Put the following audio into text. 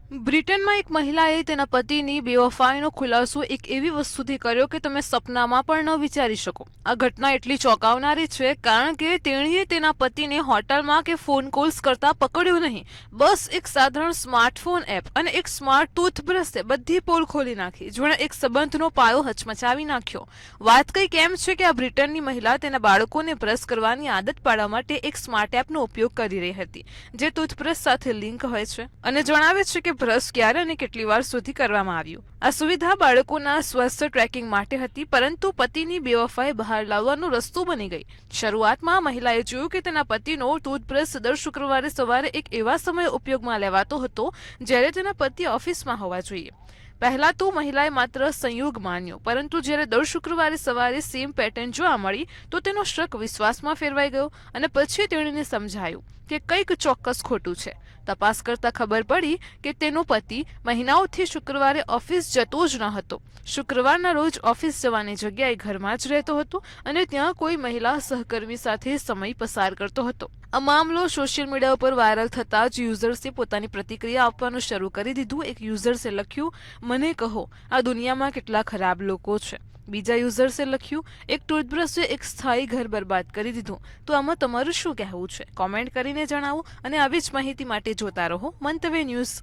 બ્રિટનમાં એક મહિલાએ તેના પતિની બેવફાઈનો ખુલાસો એક એવી વસ્તુથી કર્યો કે તમે સપનામાં પણ ન વિચારી શકો. આ ઘટના એટલી ચોંકાવનારી છે કારણ કે તેણીએ તેના પતિને હોટલમાં કે ફોન કોલ્સ કરતા પકડ્યો નહીં. બસ એક સાધારણ સ્માર્ટફોન એપ અને એક સ્માર્ટ ટૂથબ્રશે બધી પોલ ખોલી નાખી, જેણે એક સંબંધનો પાયો હચમચાવી નાખ્યો. વાત કંઈક એમ છે કે આ બ્રિટનની મહિલા તેના બાળકોને બ્રશ કરવાની આદત પાડવા માટે એક સ્માર્ટ એપનો ઉપયોગ કરી રહી હતી, જે ટૂથબ્રશ સાથે લિંક હોય છે અને જણાવે છે કે બ્રશ ક્યારે અને કેટલી વાર સુધી કરવામાં આવ્યું. આ સુવિધા બાળકોના સ્વાસ્થ્ય ટ્રેકિંગ માટે હતી, પરંતુ પતિની બેવફાઈ બહાર લાવવાનો રસ્તો બની ગઈ. શરૂઆતમાં મહિલાએ જોયું કે તેના પતિનો ટૂથબ્રશ દર શુક્રવારે સવારે એક એવા સમયે ઉપયોગમાં લેવાતો હતો જ્યારે તેના પતિ ઓફિસમાં હોવા જોઈએ. પહેલા તો મહિલાએ માત્ર સંયોગ માન્યો, પરંતુ જ્યારે દર શુક્રવારે સવારે સેમ પેટર્ન જોવા મળી તો તેનો શક વિશ્વાસમાં ફેરવાઈ ગયો અને પછી તેણીને સમજાયું કે કંઈક ચોક્કસ ખોટું છે. તપાસ કરતા ખબર પડી કે તેનો પતિ મહિનાઓથી શુક્રવારે ઓફિસ જતો જ ન હતો. શુક્રવારના રોજ ઓફિસ જવાની જગ્યાએ ઘરમાં જ રહેતો હતો અને ત્યાં કોઈ મહિલા સહકર્મી સાથે સમય પસાર કરતો હતો. આ મામલો સોશિયલ મીડિયા ઉપર વાયરલ થતાં જ યુઝર્સે પોતાની પ્રતિક્રિયા આપવાનું શરૂ કરી દીધું. એક યુઝર્સે લખ્યું, મને કહો, આ દુનિયામાં કેટલા ખરાબ લોકો છે. બીજા યુઝર્સે લખ્યું, એક ટૂથબ્રશે એક સ્થાયી ઘર બરબાદ કરી દીધું. તો આમાં તમારું શું કહેવું છે? કોમેન્ટ કરીને જણાવો અને આવી જ માહિતી માટે જોતા રહો મંતવ્ય ન્યૂઝ.